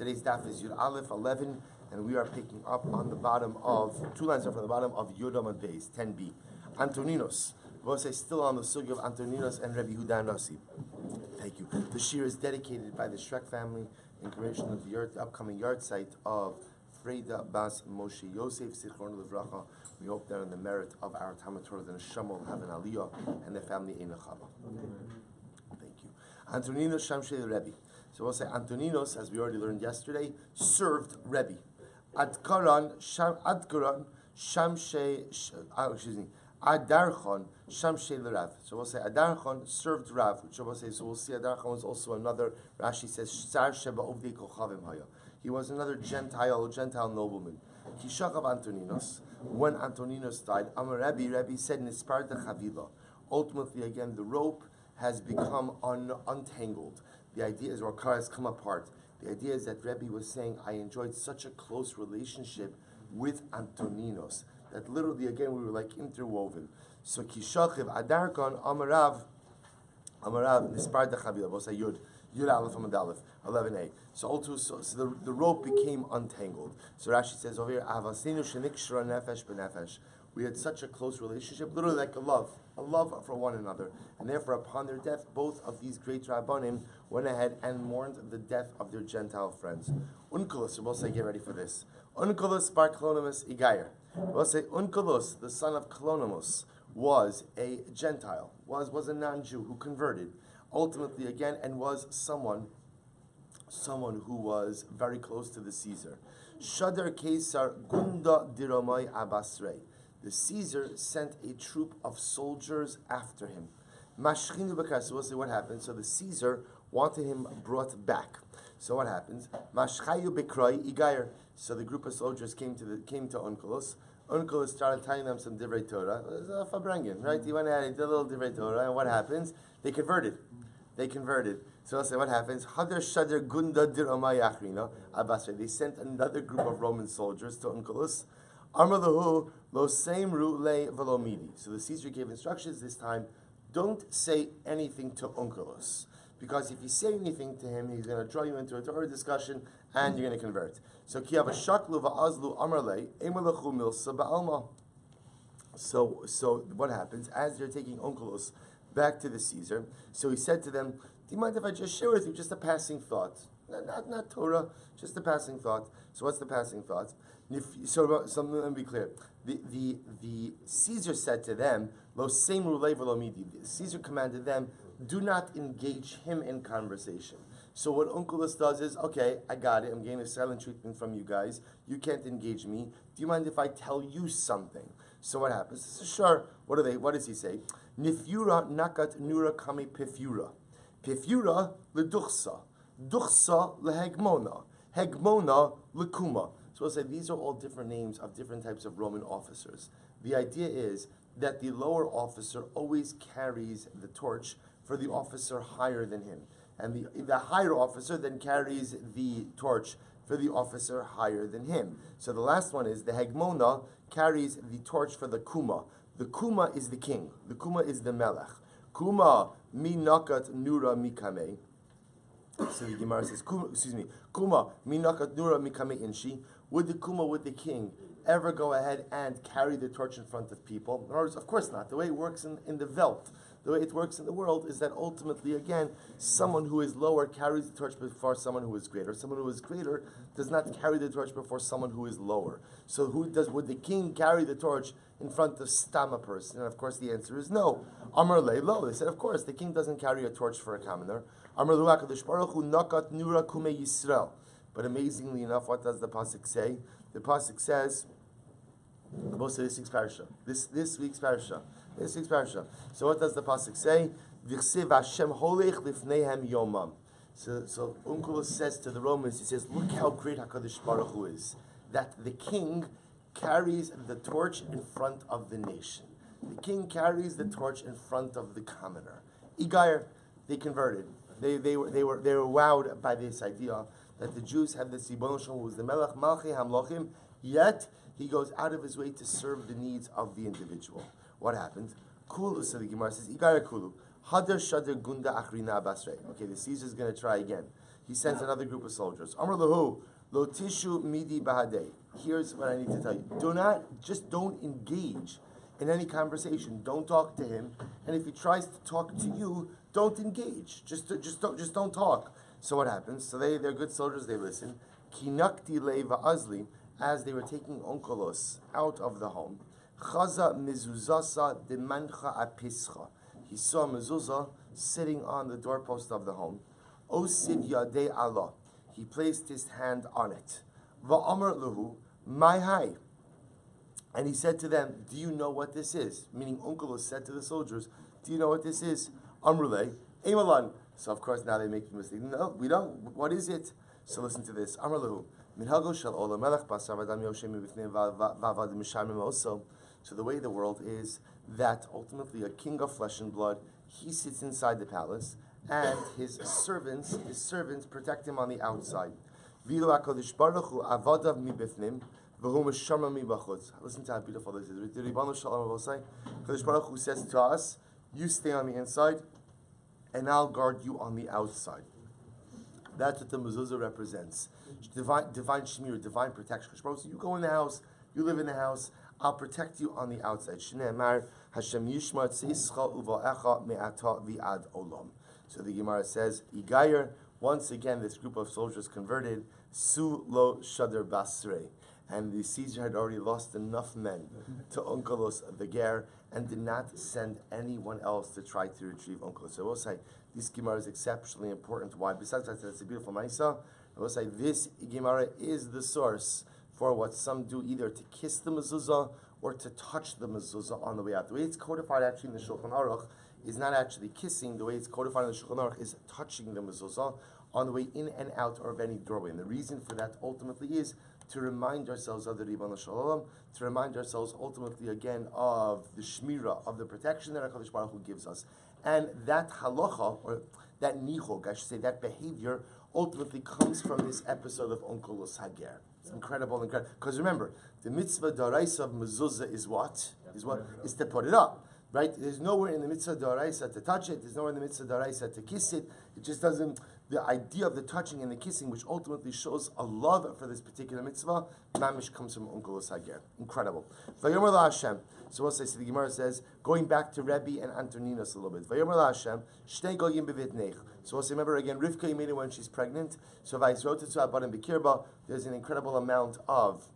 Today's daf is Yud Aleph 11, and we are picking up on the bottom of, 2 lines up from the bottom of Yud Amud Beis, 10b. Antoninos. We'll say still on the sugya of Antoninos and Rabbi Huda Nasi. Thank you. The shir is dedicated by the Shrek family in commemoration of the upcoming yard site of Freda Bas Moshe Yosef Zichron Livracha. We hope that in the merit of our Talmud Torah, the Neshama will have an aliyah and the family in Chava. Thank you. Antoninos Shamshei Rebbe. So we'll say Antoninos, as we already learned yesterday, served Rebbe. Adarchon Shamshei L'Rav. So we'll say Adarchon served Rav, which we'll say, so we'll see Adarchon was also another, Rashi says, Zara Sheba Ovdei Kochavim Haya. He was another Gentile nobleman. Kishakav Antoninos, when Antoninos died, Amar Rabbi said, Nisparta Chavila. Ultimately, again, the rope has become untangled. The idea is, or car has come apart. The idea is that Rebbe was saying, I enjoyed such a close relationship with Antoninos that literally, again, we were like interwoven. So Kishachiv Adarkon Amarav Nisparta Chavila. We'll say Yud Aleph Amud Aleph 11a. So the rope became untangled. So Rashi says over here, Avasinu Shenikshra Nefesh B'Nefesh. We had such a close relationship, literally like a love for one another. And therefore, upon their death, both of these great Rabbanim went ahead and mourned the death of their Gentile friends. Unkelos, we'll say, get ready for this. Unkelos bar Clonimus Igayer. We'll say, Unkelos, the son of Clonimus, was a Gentile, was a non-Jew who converted, ultimately again, and was someone who was very close to the Caesar. Shadar Kesar Gunda Diromai Abasrei. The Caesar sent a troop of soldiers after him. Mashchinu Bakar. So we'll see what happened. So the Caesar wanted him brought back. So what happens? Mashchayu Bekroi Igayer. So the group of soldiers came to Onkelos. Onkelos started telling them some Divrei Torah. It was a Fabrangian, right? He went ahead, he did a little Divrei Torah, and what happens? They converted. So I'll say what happens. Hadar Shadar Gunda Diromai Achrina Abasre. They sent another group of Roman soldiers to Onkelos. Armalahu lo seimru le velomidi. So the Caesar gave instructions this time. Don't say anything to Onkelos, because if you say anything to him, he's going to draw you into a Torah discussion, and you're going to convert. So kiyav shaklu va'azlu amarle emalachu milsa ba'alma. So what happens as they're taking Onkelos back to the Caesar? So he said to them, "Do you mind if I just share with you just a passing thought? Not Torah, just a passing thought." So what's the passing thought? So let me be clear. The Caesar said to them, "Lo seimru le velomidi." Caesar commanded them, do not engage him in conversation. So what Onkelos does is, okay, I got it. I'm getting a silent treatment from you guys. You can't engage me. Do you mind if I tell you something? So what happens? So sure. What does he say? Nifyura nakat nura kami pifyura. Pifyura leduchsa. Duchsa lehegmona. Hegmona lekuma. So we'll say these are all different names of different types of Roman officers. The idea is that the lower officer always carries the torch for the officer higher than him. And the higher officer then carries the torch for the officer higher than him. So the last one is the Hegmona carries the torch for the Kuma. The Kuma is the king. The Kuma is the Melech. Kuma mi nakat nura mikame. So the Gemara says, Kuma mi nakat nura mikame inshi. Would the Kuma, would the king ever go ahead and carry the torch in front of people? In other words, of course not. The way it works in the Welt, the way it works in the world is that ultimately, again, someone who is lower carries the torch before someone who is greater. Someone who is greater does not carry the torch before someone who is lower. So would the king carry the torch in front of Stama person? And of course the answer is no. Amar lo. They said, of course, the king doesn't carry a torch for a commoner. Amar lu HaKadosh Baruch Hu nakat nura kume Yisrael. But amazingly enough, what does the pasuk say? The pasuk says, most of this week's parasha. This week's parasha. So what does the pasuk say? V'chsev Hashem holech lifneihem yomam. So Onkelos says to the Romans, he says, look how great HaKadosh Baruch Hu is. That the king carries the torch in front of the nation. The king carries the torch in front of the commoner. Igayer, they converted. They were wowed by this idea that the Jews have this Ribono Shel Olam who is the Melech Malchei Hamlochim, yet he goes out of his way to serve the needs of the individual. What happened? Kulu, so the Gemara says, Igara Kulu, Hadar Shadar Gunda Achrina Basrei. Okay, the Caesar is going to try again. he sends another group of soldiers. Amr lahu, lo tishu midi bahadei. Here's what I need to tell you. Don't engage in any conversation. Don't talk to him. And if he tries to talk to you, don't engage. Just don't talk. So what happens? So they're good soldiers, they listen. Kinakti leva azli, as they were taking onkelos out of the home. Chaza mezuzasa demancha apischa. He saw mezuzah sitting on the doorpost of the home. Osid yadei Allah. He placed his hand on it. Va'amar luhu, my hai. And he said to them, do you know what this is? Meaning onkelos said to the soldiers, do you know what this is? Amrulei, emalan. So of course now they make the mistake. No, we don't. What is it? So listen to this. Amar luhu, minhago shel olam melech basar v'adam yoshem mibifnei v'avad mishamim also. So the way the world is that ultimately a king of flesh and blood, he sits inside the palace, and his servants protect him on the outside. Vilu HaKadosh Baruch Hu Avoda mibifnim v'hu mishama mibachutz. Listen to how beautiful this is. The Ribbon Shalom will say, Kadosh Baruch Hu says to us, you stay on the inside, and I'll guard you on the outside. That's what the mezuzah represents. Divine shmir, divine protection. So you go in the house, you live in the house, I'll protect you on the outside. Shneimar Hashem Yishma Tzischa Uvaecha Me'ata Vi'ad Olam. So the Gemara says, Igayer, once again this group of soldiers converted, Su Lo Shadar Basrei. And the Caesar had already lost enough men to Onkelos the Ger and did not send anyone else to try to retrieve Onkelos. So I will say, this Gemara is exceptionally important. Why? Besides that, it's a beautiful Maisa. I will say, this Gemara is the source for what some do, either to kiss the mezuzah or to touch the mezuzah on the way out. The way it's codified actually in the Shulchan Aruch is not actually kissing. The way it's codified in the Shulchan Aruch is touching the mezuzah on the way in and out of any doorway. And the reason for that ultimately is to remind ourselves of the Ribbon Shalom, to remind ourselves ultimately again of the shmira, of the protection that HaKadosh Baruch Hu gives us. And that halacha, or that nichog, I should say, that behavior ultimately comes from this episode of Onkelos Hager. It's incredible. Because remember, the mitzvah daraisa of mezuzah is what? Is to put it up. Right? There's nowhere in the mitzvah daraisa to touch it. There's nowhere in the mitzvah daraisa to kiss it. It just doesn't. The idea of the touching and the kissing, which ultimately shows a love for this particular mitzvah, mamish comes from Onkelos Hager. Incredible. Vayomer la Hashem. So we'll say, so the Gemara says, going back to Rebbe and Antoninos a little bit. Vayomer la Hashem, shtei goyim bevitnech. So we'll say, remember again, Rivka made it when she's pregnant. So Vaisrotetzu abarim bekirba. There's an incredible amount of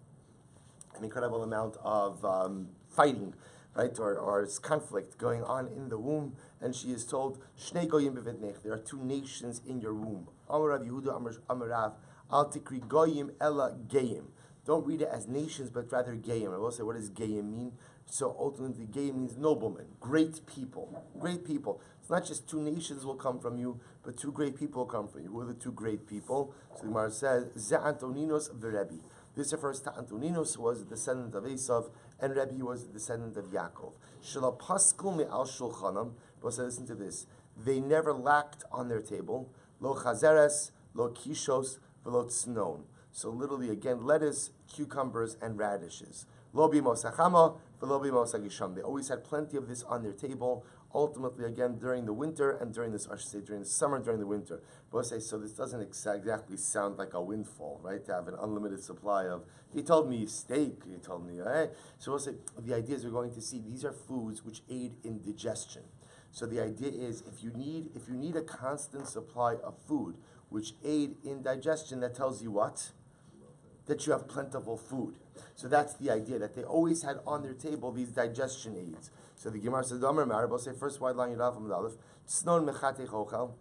fighting, right, or conflict going on in the womb, and she is told, Shnei goyim bevitnech. There are two nations in your womb. Amar Rav Yehuda Amar Rav, al tikri goyim ella geyim. Don't read it as nations, but rather geyim. I will say, what does geyim mean? So ultimately, geyim means noblemen, great people, great people. It's not just two nations will come from you, but two great people will come from you. Who are the two great people? So the Gemara says, Ze Antoninos v'Rebbe. This refers to Antoninos, who was a descendant of Esav, and Rebbe was a descendant of Yaakov. Shelo paskul me'al shulchanam. But listen to this. They never lacked on their table. Lo chazeres, lo kishos, v'lo tznon. So literally, again, lettuce, cucumbers, and radishes. Lo bimos hachama, v'lo bimos hagisham. They always had plenty of this on their table. Ultimately, again, during the winter and during this, I should say, during the summer, during the winter. But I say, so this doesn't exactly sound like a windfall, right? To have an unlimited supply of, he told me steak, he told me, right? So we'll say, the idea is we're going to see these are foods which aid in digestion. So the idea is if you need a constant supply of food which aid in digestion, that tells you what? That you have plentiful food. So that's the idea, that they always had on their table these digestion aids. So the Gemara says, I'll say first wide line Yudaf Amud Aleph, Tznon mechate chochel.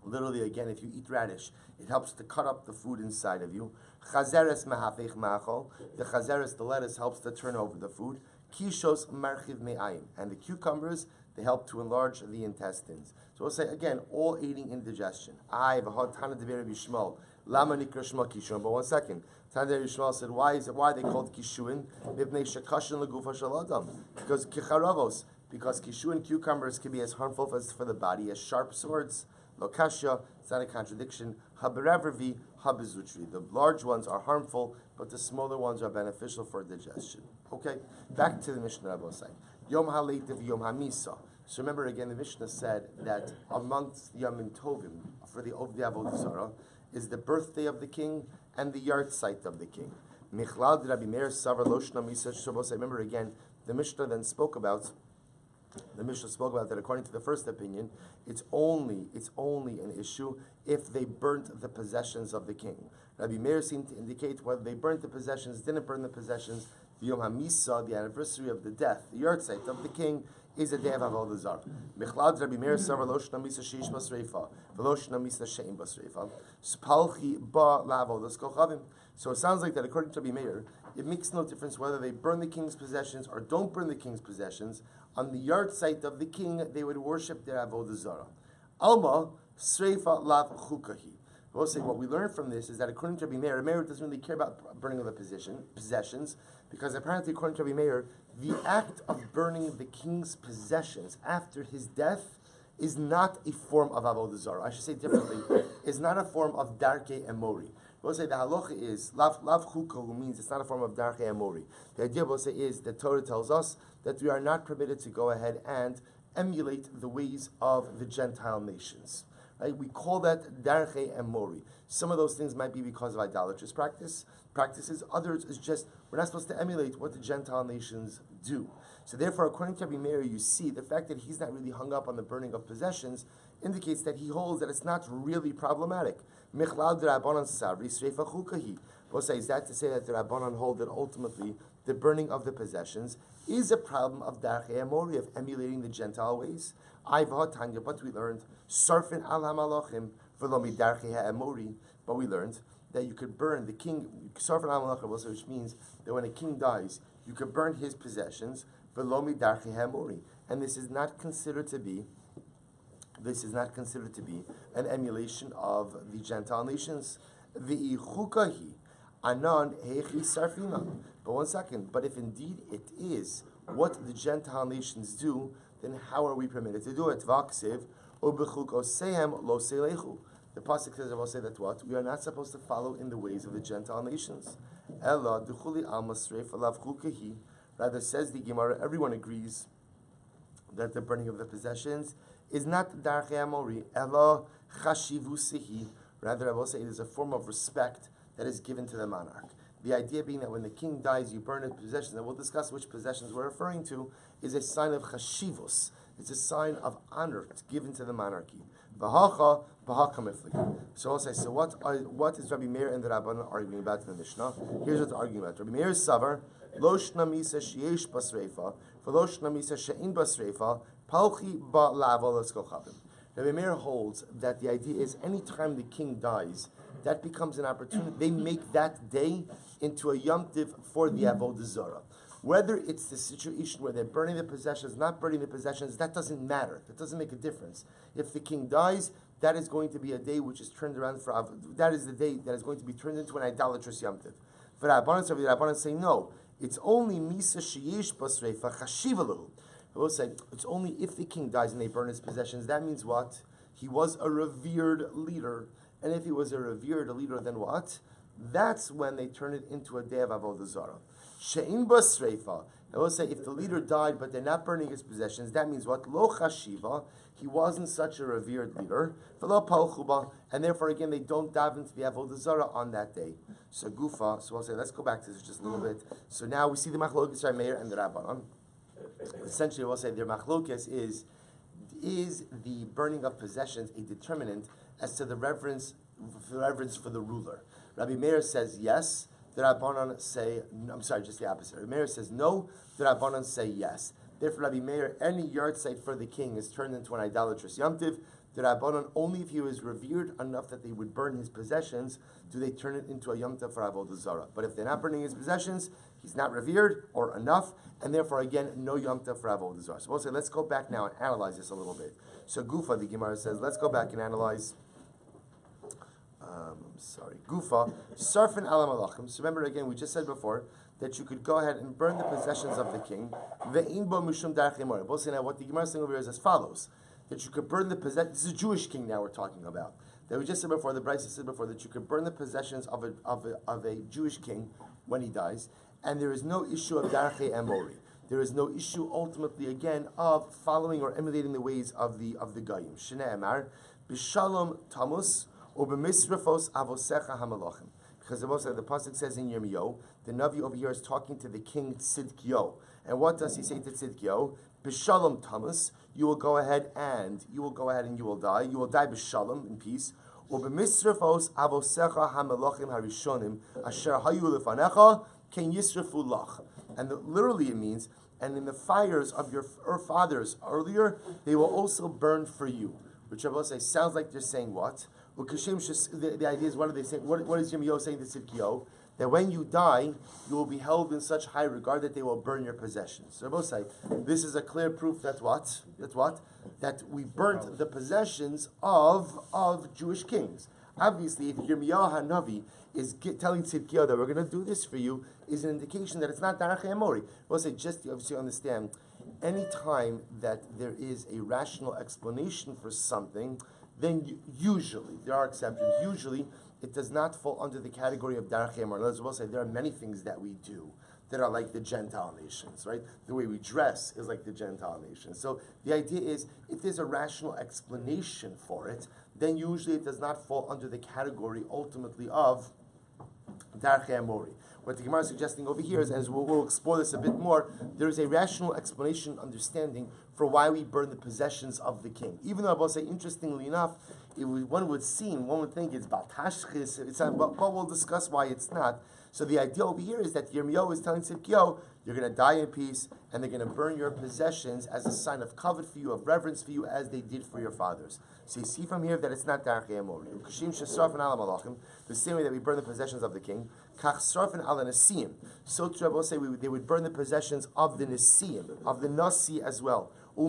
Literally, again, if you eat radish, it helps to cut up the food inside of you. Chazeres mehafech machol. The chazeres, the lettuce, helps to turn over the food. Kishos marchiv me'ayim. And the cucumbers, they help to enlarge the intestines. So we'll say, again, all aiding in digestion. I v'hod Tana de Rabbi Shmuel. Lama nikra shma kishun. But one second. Tana de Rabbi Shmuel said, why are they called kishuin? Mipnei shekashin legufa shel adam. Because kicharavos. Because kishuin cucumbers can be as harmful for the body as sharp swords. Lokasha, it's not a contradiction. Haberevri, habezutri. The large ones are harmful, but the smaller ones are beneficial for digestion. Okay, back to the Mishnah Rabbi say. Yom haleitiv, yom hamisa. So remember again, the Mishnah said that amongst Yom Tovim, for the Avodah Zara is the birthday of the king and the yard site of the king. Michlad Rabbi Meir Savar Loshna Misa Shabbos. Remember again, the Mishnah then spoke about. The Mishnah spoke about that according to the first opinion, it's only an issue if they burnt the possessions of the king. Rabbi Meir seemed to indicate whether they burnt the possessions, didn't burn the possessions. The Yom HaMisa, the anniversary of the death, the yard site of the king, is a day of Avodah Zara. Michlad Rabbi Meir Savar Loshna Misa Sheish Basreifa, Veloshna Misa Shein Basreifa, Spalchi Ba LaAvodas Kochavim. So it sounds like that according to Rabbi Meir, it makes no difference whether they burn the king's possessions or don't burn the king's possessions. On the yard site of the king, they would worship their Avodah Zara. Alma Sreifa Lav Chukahi. We'll say what we learn from this is that according to Rabbi Meir doesn't really care about burning of the possessions, because apparently according to Rabbi Meir, the act of burning the king's possessions after his death is not a form of Avodah Zara. I should say differently, is not a form of Darkei Emori. We'll say the halacha is lav chuka, who means it's not a form of darkei amori. The idea we'll say is the Torah tells us that we are not permitted to go ahead and emulate the ways of the Gentile nations. Right? We call that darkei amori. Some of those things might be because of idolatrous practices. Others is just we're not supposed to emulate what the Gentile nations do. So therefore, according to Rabbi Meir, you see the fact that he's not really hung up on the burning of possessions indicates that he holds that it's not really problematic. Michlal Rabbanan Sabri Sreifa Chukahi. Both is that to say that the Rabbanan hold that ultimately the burning of the possessions is a problem of Darchei Amori, of emulating the Gentile ways. Tanya, but we learned Sarfin al Hamalachim Velomi Darchei Amori, but we learned that you could burn the king Sarfin al Hamalachim, which means that when a king dies, you could burn his possessions Velomi Darchei Amori, and this is not considered to be an emulation of the Gentile nations. V'ichukahi anan hechi sarfina. But one second. But if indeed it is what the Gentile nations do, then how are we permitted to do it? V'aksiv u'bechukosehem lo seilechu. The pasuk says, I will say that what? We are not supposed to follow in the ways of the Gentile nations. Ella duchuli al masreif alav chukahi. Rather, says the Gemara, everyone agrees that the burning of the possessions is not darchei amori, ela chashivusihi. Rather, I will say it is a form of respect that is given to the monarch. The idea being that when the king dies, you burn his possessions, and we'll discuss which possessions we're referring to, is a sign of chashivus. It's a sign of honor given to the monarchy. V'hacha miflik. So I'll say, so what is Rabbi Meir and the Rabbanan arguing about in the Mishnah? Here's what they're arguing about. Rabbi Meir is savar, lo shna misa sheyesh basreifa, v'lo shna misa she'in basreifa, palchi ba la'avodas kochavim. Rabbi Meir holds that the idea is any time the king dies, that becomes an opportunity. They make that day into a Yom Tiv for the Avodah Zara. Whether it's the situation where they're burning the possessions, not burning the possessions, that doesn't matter. That doesn't make a difference. If the king dies, that is going to be a day which is turned around for that is the day that is going to be turned into an idolatrous Yom Tiv. For Rabbanan say no. It's only Misa Sheyesh Basreifa Chashivalu. We'll say it's only if the king dies and they burn his possessions. That means what? He was a revered leader. And if he was a revered leader, then what? That's when they turn it into a day of Avodah Zara. She'in basreifa. I will say if the leader died, but they're not burning his possessions, that means what? Lo chashiva. He wasn't such a revered leader. V'lo palchuba. And therefore, again, they don't dive into the Avodah Zara on that day. So gufa. So I'll say, let's go back to this just a little bit. So now we see the machlokes Rabbi Meir and the Rabbanan. Essentially, we'll say their machlokes is the burning of possessions a determinant as to the reverence for the ruler? Rabbi Meir says yes. The Rabbanan say, just the opposite. Rabbi Meir says no. The Rabbanan say yes. Therefore, Rabbi Meir, any yard site for the king is turned into an idolatrous Yom Tiv. The Rabbanan, only if he was revered enough that they would burn his possessions, do they turn it into a Yom Tiv for Avodah Zara. But if they're not burning his possessions, he's not revered or enough, and therefore, again, no Yom Tiv for Avodah Zara. So we'll say, let's go back now and analyze this a little bit. So Gufa, the Gemara says, let's go back and analyze. Gufa, Sarfin ala malachim. So remember again, we just said before that you could go ahead and burn the possessions of the king. Ve'in bo mishum darchei amori. We'll say now what the Gemara is saying over here is as follows: that you could burn the possessions. This is a Jewish king now we're talking about. That we just said before, the Brisa said before that you could burn the possessions of a Jewish king when he dies, and there is no issue of darchei amori. There is no issue ultimately again of following or emulating the ways of the Goyim. Shnei Amar. B'shalom tamus u'b'misrafos avosecha hamalachim. Because the pasuk says in Yirmiyahu, the Navi over here is talking to the king Tzidkiyahu. And what does he say to Tzidkiyahu? B'shalom tamus, you will go ahead and you will die. You will die b'shalom, in peace. U'b'misrafos avosecha hamalachim harishonim asher hayu lefanecha ken yisrafu lach. And literally it means, and in the fires of your fathers earlier, they will also burn for you. Which I will say sounds like they're saying what? The idea is, what are they saying? What is Yirmiyahu saying to Tzidkiyahu? That when you die, you will be held in such high regard that they will burn your possessions. So Rabbi say, this is a clear proof that what? That we burnt the possessions of Jewish kings. Obviously, if Yirmiyahu HaNavi is telling Tzidkiyahu that we're going to do this for you, is an indication that it's not Darach Amori. We'll say, just to obviously understand, any time that there is a rational explanation for something, then usually, there are exceptions, usually it does not fall under the category of Darach Amori. Let's well say there are many things that we do that are like the Gentile nations, right? The way we dress is like the Gentile nations. So the idea is, if there's a rational explanation for it, then usually it does not fall under the category ultimately of Darach Amori. What the Gemara is suggesting over here is, as we'll explore this a bit more, there is a rational explanation, understanding for why we burn the possessions of the king. Even though I will say, interestingly enough, one would think it's Batashchis, but we'll discuss why it's not. So the idea over here is that Yirmiyahu is telling Tzidkiyahu, you're going to die in peace, and they're going to burn your possessions as a sign of covet for you, of reverence for you, as they did for your fathers. So you see from here that it's not Darach Amori. The same way that we burn the possessions of the king, so too, I will say they would burn the possessions of the Nesiim, of the Nasi as well. So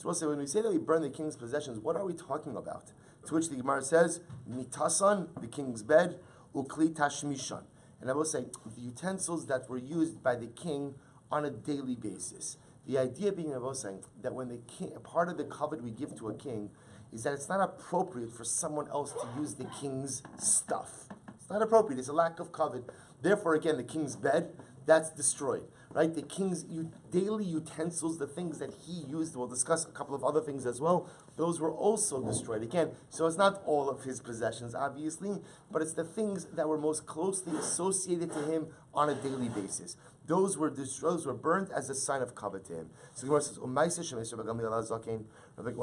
we'll say, when we say that we burn the king's possessions, what are we talking about? To which the Gemara says, Mitasan, the king's bed, Ukli Tashmishan. And I will say, the utensils that were used by the king on a daily basis. The idea being, I was saying, that when the king, part of the covet we give to a king is that it's not appropriate for someone else to use the king's stuff. It's not appropriate. It's a lack of covet. Therefore, again, the king's bed, that's destroyed. Right? The king's daily utensils, the things that he used, we'll discuss a couple of other things as well, those were also destroyed. Again, so it's not all of his possessions, obviously, but it's the things that were most closely associated to him on a daily basis. Those were destroyed, those were burnt as a sign of covet to him. So the Gemara says, when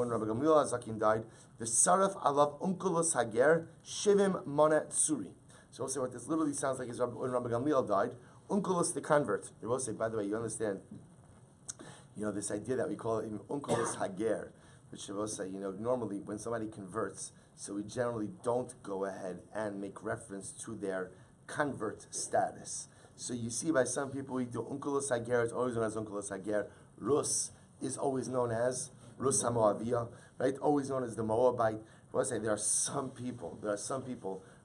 Rabbi Gamliel HaZaken died, the Saraf alav unkulos hager shivim mana tsuri. So we'll say what this literally sounds like is when Rabbi Gamliel died, Unculus the convert. They will say, by the way, you understand, this idea that we call it Unculus Hager, which they will say, normally when somebody converts, so we generally don't go ahead and make reference to their convert status. So you see, by some people, we do Unculus Hager, it's always known as Unculus Hager. Rus is always known as Rus HaMoaviyah, right? Always known as the Moabite. I will say, there are some people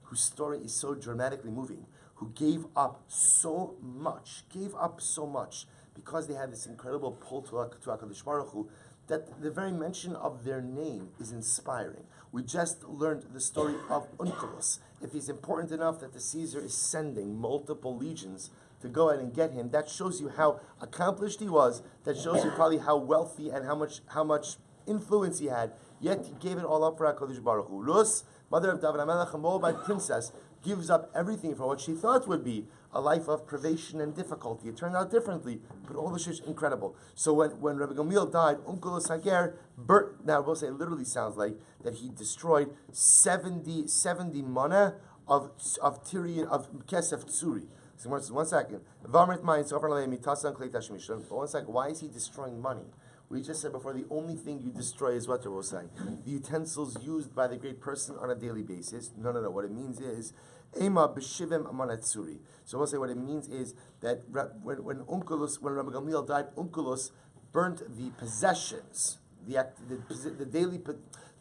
whose story is so dramatically moving, who gave up so much, because they had this incredible pull to HaKadosh Baruch Hu, that the very mention of their name is inspiring. We just learned the story of Onkelos. If he's important enough that the Caesar is sending multiple legions to go ahead and get him, that shows you how accomplished he was, that shows you probably how wealthy and how much influence he had, yet he gave it all up for HaKadosh Baruch Hu. Rus, mother of David HaMelech, a Moabite princess, gives up everything for what she thought would be a life of privation and difficulty. It turned out differently, but all the shit is incredible. So when Rabbi Gamliel died, Unculus Hager burnt. Now we'll say it literally sounds like that he destroyed 70 mana of Tyrian of Kesef Tsuri. So one second. One second. Why is he destroying money? We just said before, the only thing you destroy is what we're saying. The utensils used by the great person on a daily basis. No. What it means is, Ema b'shivim amanatsuri. So we'll say what it means is that when Rabbi Gamliel died, Unculus burnt the possessions, the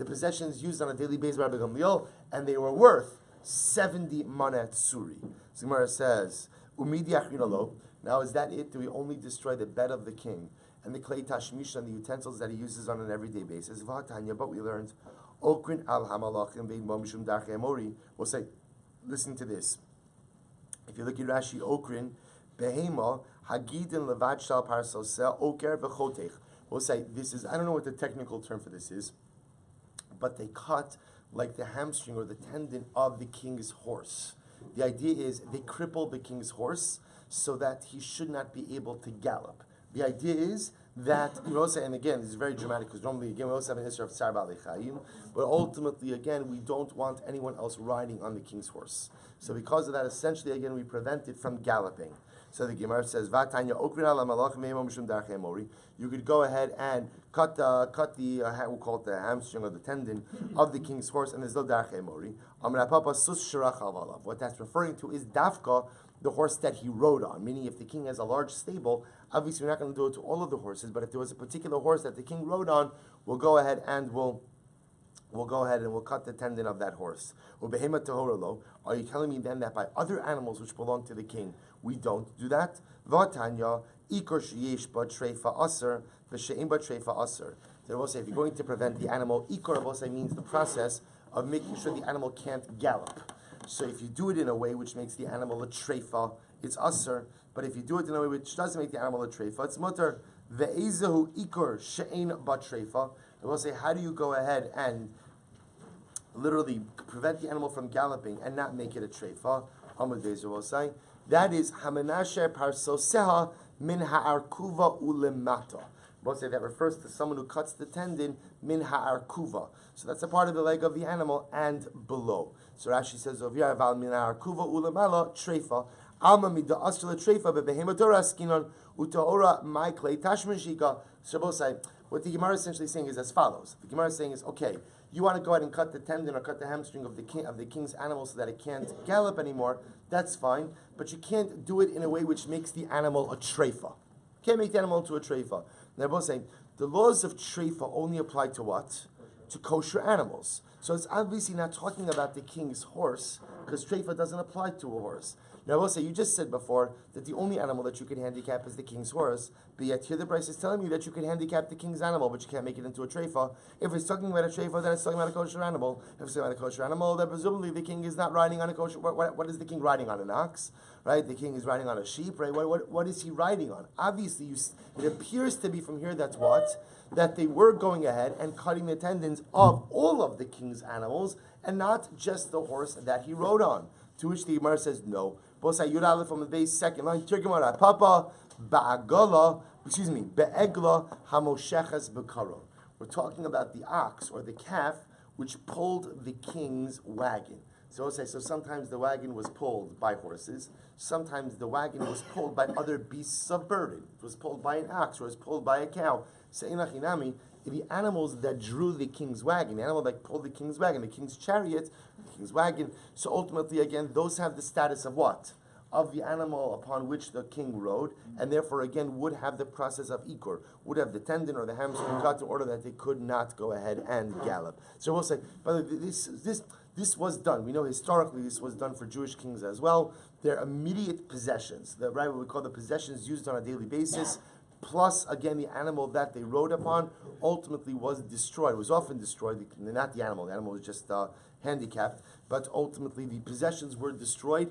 possessions used on a daily basis by Rabbi Gamliel, and they were worth 70 manatsuri. So Gemara says, Umidi achinalo. Now is that it? Do we only destroy the bed of the king and the clay tashmish and the utensils that he uses on an everyday basis? But we learned, Okrin al hamalachim vein bomishum darche amori. We'll say, listen to this. If you look at Rashi, Okrin, behema hagidin levad shal parsoseh oker v'chotech. We'll say this is, I don't know what the technical term for this is. but they cut like the hamstring or the tendon of the king's horse. The idea is they cripple the king's horse so that he should not be able to gallop. The idea is that, and again, this is very dramatic because normally, again, we also have an issue of Tsar Ba'alei Chayim, but ultimately, again, we don't want anyone else riding on the king's horse. So because of that, essentially, again, we prevent it from galloping. So the Gemara says, you could go ahead and cut the we'll call it the hamstring or the tendon of the king's horse, and there's no darchei mori. What that's referring to is dafka, the horse that he rode on. Meaning, if the king has a large stable, obviously we're not going to do it to all of the horses. But if there was a particular horse that the king rode on, we'll go ahead and we'll cut the tendon of that horse. Are you telling me then that by other animals which belong to the king, we don't do that? They will say if you're going to prevent the animal, ikor means the process of making sure the animal can't gallop. So if you do it in a way which makes the animal a treifa, it's aser. But if you do it in a way which doesn't make the animal a treifa, it's mutter. Ve'ezahu ikor she'ein bat treifa. They will say, how do you go ahead and literally prevent the animal from galloping and not make it a treifa? Amud Bezer will say, that is hamanasher parsoseha min ha'arkuva ulemata. We'll say that refers to someone who cuts the tendon min ha'arkuva. So that's a part of the leg of the animal and below. So Rashi says over here, "Aval min ha'arkuva ulemala treifa alma mida asla treifa bebehema doraskinon utaora my clay tashmashika." So both say what the Gemara is essentially saying is as follows. The Gemara is saying is, okay, you want to go ahead and cut the tendon or cut the hamstring of the king's animal so that it can't gallop anymore. That's fine, but you can't do it in a way which makes the animal a treifa. Can't make the animal into a treifa. They're both saying the laws of treifa only apply to what? To kosher animals. So it's obviously not talking about the king's horse, because treifa doesn't apply to a horse. Now I will say, you just said before that the only animal that you can handicap is the king's horse, but yet here the Bryce is telling me that you can handicap the king's animal, but you can't make it into a treifa. If it's talking about a treifa, then it's talking about a kosher animal. If it's talking about a kosher animal, then presumably the king is not riding on a kosher. What is the king riding on? An ox, right? The king is riding on a sheep, right? What is he riding on? Obviously, it appears to be from here that they were going ahead and cutting the tendons of all of the king's animals and not just the horse that he rode on. To which the Gemara says no. Bosa Yud Aleph from the base, second line. Tirgimara Papa Be'egla Hamosheches Bekaro. We're talking about the ox or the calf which pulled the king's wagon. So sometimes the wagon was pulled by horses. Sometimes the wagon was pulled by other beasts of burden. It was pulled by an ox or it was pulled by a cow. Se'inachinami, the animals that drew the king's wagon, the animal that pulled the king's wagon, the king's chariot, the king's wagon. So ultimately, again, those have the status of what? Of the animal upon which the king rode, and therefore, again, would have the process of ikor, would have the tendon or the hamstring cut in order that they could not go ahead and gallop. So we'll say, by the way, this was done. We know historically this was done for Jewish kings as well. Their immediate possessions, what we call the possessions used on a daily basis, plus, again, the animal that they rode upon ultimately was destroyed. It was often destroyed, not the animal. The animal was just handicapped. But ultimately, the possessions were destroyed,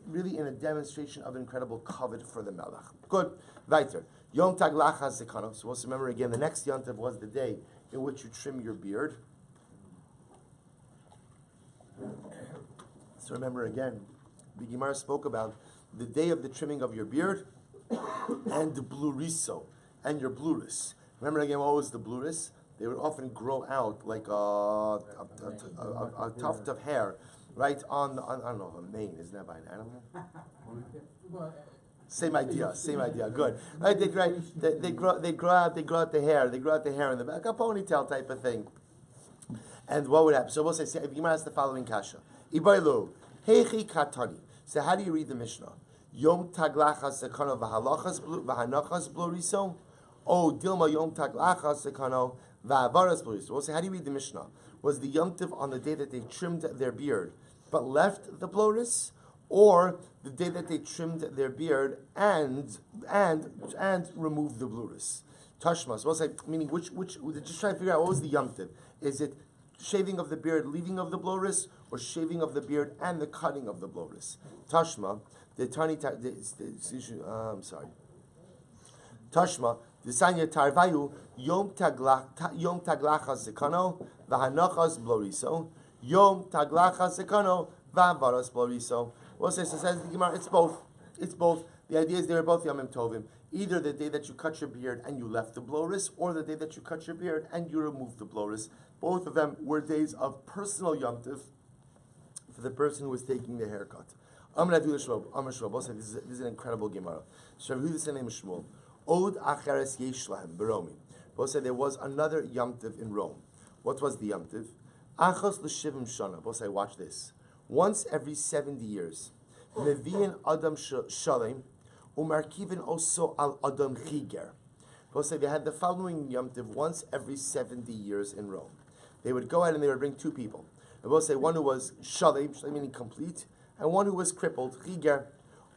really in a demonstration of incredible kavod for the melech. Good. Weiter. Yom Tag Lachas Zekano. So let's remember again, the next Yom Tov was the day in which you trim your beard. So remember again, the Gemara spoke about the day of the trimming of your beard, and the bluriso, and your bluris. Remember again, what was the bluris? They would often grow out like a tuft of hair, right on I don't know, a mane. Isn't that by an animal? Same idea. Good. Right? They grow out the hair. They grow out the hair in the back, a ponytail type of thing. And what would happen? So we'll say, if Gemara has the following kasha: Ibailu heichi katani. So how do you read the Mishnah? Yom taglachas sekano v'hanachas bloriso. Oh, Dilma Yom taglachas sekano v'avaras bloriso. We'll say, how do you read the Mishnah? Was the Yom Tov on the day that they trimmed their beard but left the bloris, or the day that they trimmed their beard and removed the bluris? Tashmas. We'll say, meaning which just try to figure out what was the Yom Tov. Is it shaving of the beard, leaving of the bloris, or shaving of the beard and the cutting of the bloris? Tashma. Tashma, Desanya tarvayu yom taglachas zekano v'hanachas bloriso yom taglachas zekano v'avaras bloriso. Well, says the Gemara, it's both. It's both. The idea is they were both Yomim Tovim. Either the day that you cut your beard and you left the bloris, or the day that you cut your beard and you removed the bloris. Both of them were days of personal Yom Tov for the person who was taking the haircut. This is an incredible Gemara. Who's the name of Shmuel? Od acheres yesh lahem beromi. Both said there was another Yom Tov in Rome. What was the Yom Tov? Achos l'shivim shana. Both say, watch this. Once every 70 years, mevi'in adam shalem umarkivin also al adam chiger. Both say they had the following Yom Tov once every 70 years in Rome. They would go out and they would bring two people. They both say one who was shalem meaning complete, and one who was crippled, chiger.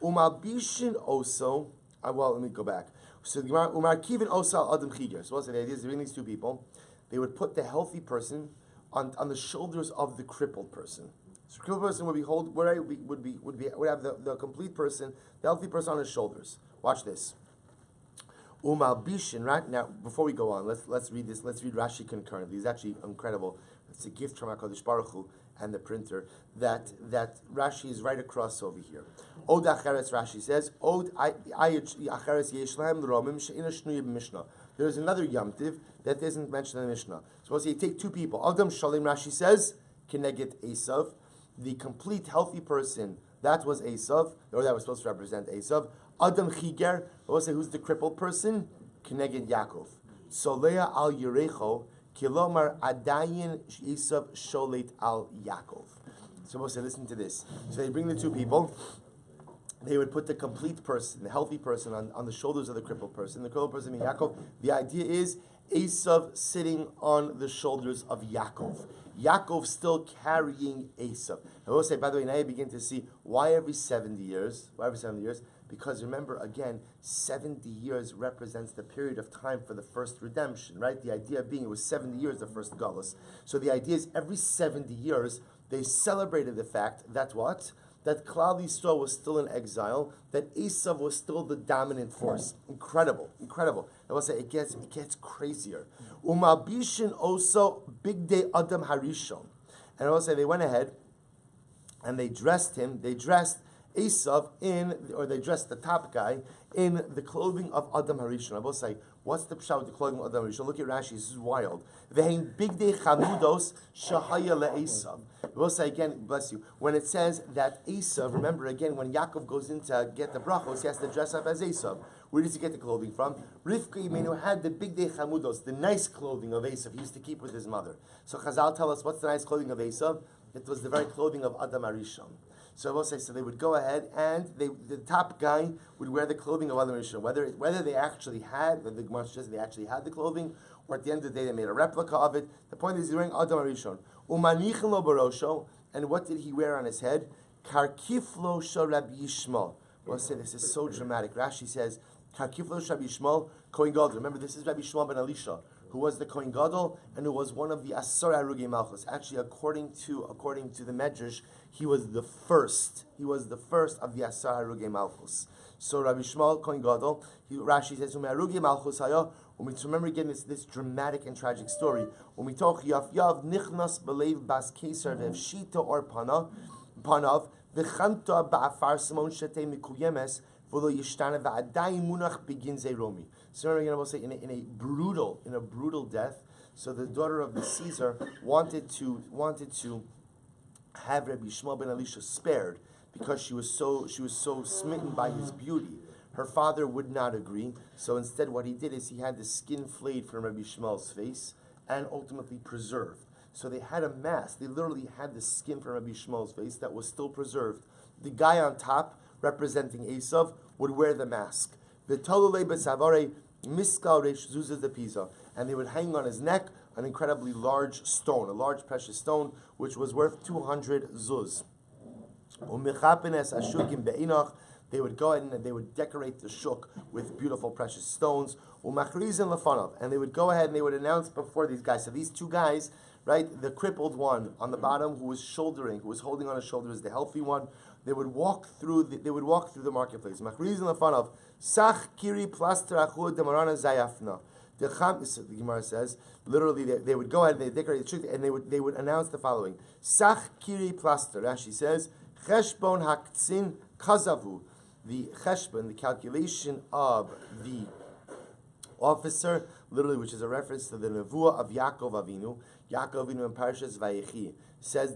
Umalbishin also. Well, let me go back. So Umar Kivin Osal Adam Chiger. So what's the idea? Is bring these two people. They would put the healthy person on the shoulders of the crippled person. So the crippled person would have the complete person, the healthy person on his shoulders. Watch this. Umal Bishin. Right now, before we go on, let's read this. Let's read Rashi concurrently. It's actually incredible. It's a gift from HaKadosh Baruch Hu and the printer that Rashi is right across over here. Od acheres, Rashi says, Od acheres yesh lahem l'romim she'ina shnuya b'mishnah. There is another Yom Tiv that isn't mentioned in the Mishnah. Suppose you take two people. Adam Shalim, Rashi says, Keneged Esav. The complete healthy person, that was Esav, or that was supposed to represent Esav. Adam Chiger, we'll say who's the crippled person? Keneged Yaakov. Solea al Yerecho, Kilomar Adayin Esav Sholet al Yaakov. So we'll say, listen to this. So they bring the two people. They would put the complete person, the healthy person, on the shoulders of the crippled person. The crippled person being Yaakov. The idea is Esav sitting on the shoulders of Yaakov. Yaakov still carrying Esav. I will say, by the way, now you begin to see why every 70 years? Why every 70 years? Because remember, again, 70 years represents the period of time for the first redemption, right? The idea being it was 70 years, the first Galus. So the idea is every 70 years, they celebrated the fact that what? That Klal Yisrael was still in exile, that Esav was still the dominant force. Incredible. I will say it gets crazier. Umabishin also big day Adam Harishon. And I will say they went ahead and they dressed Esav they dressed the top guy in the clothing of Adam Harishon. I will say, what's the pshat with the clothing of Adam Harishon? Look at Rashi, this is wild. Ve'hein big day chamudos shahaya le'Esav. I will say again, bless you, when it says that Esav, remember again, when Yaakov goes in to get the brachos, he has to dress up as Esav. Where does he get the clothing from? Rivka Imenu had the big day chamudos, the nice clothing of Esav he used to keep with his mother. So Chazal tell us, what's the nice clothing of Esav? It was the very clothing of Adam Harishon. So I will say, so they would go ahead and the top guy would wear the clothing of Adam Harishon. Whether they actually had, the Gemara says they actually had the clothing, or at the end of the day they made a replica of it. The point is he's wearing Adam Harishon. Umanichin lo barosho, and what did he wear on his head? Karkiflo shel Rabbi Shmuel. We'll say this is so dramatic. Rashi says, Karkiflo shel Rabbi Shmuel, Kohen Gadol. Remember, this is Rabbi Shmuel ben Elisha, who was the Kohen Gadol and who was one of the Asar Arugei Malchus. Actually, according to the Medrash, he was the first. He was the first of the Asar Arugei Malchus. So Rabbi Shmuel Kohen Gadol, Rashi says, Arugei Malchus hayo. Remember again this dramatic and tragic story. When we talk Yav Nichnas Belev Bas Keser V'Shita or Panav V'Chanta Ba'afar Simon Shete Mikuyemes V'Lo Yishtana V'Adai Munach Begin Zeromi. So remember again, I will say in a brutal death. So the daughter of the Caesar wanted to have Rabbi Shmuel ben Elisha spared because she was so smitten by his beauty. Her father would not agree, so instead what he did is he had the skin flayed from Rabbi Shmuel's face and ultimately preserved. So they had a mask. They literally had the skin from Rabbi Shmuel's face that was still preserved. The guy on top, representing Esav, would wear the mask. And they would hang on his neck an incredibly large stone, a large precious stone, which was worth 200 zuz. They would go ahead and they would decorate the shuk with beautiful precious stones. And they would go ahead and they would announce before these guys. So these two guys, right? The crippled one on the bottom, who was holding on his shoulders, the healthy one. They would walk through the marketplace. Machrizin lefanav, sach kiri plaster achud demarana zayafna. The Gemara says, literally, they would go ahead and they decorate the street, and they would announce the following: Sach kiri plaster. Rashi says, Cheshbon haktzin kazavu. The cheshbon, the calculation of the officer, literally, which is a reference to the nevuah of Yaakov Avinu. Yaakov Avinu in Parashas Vayechi says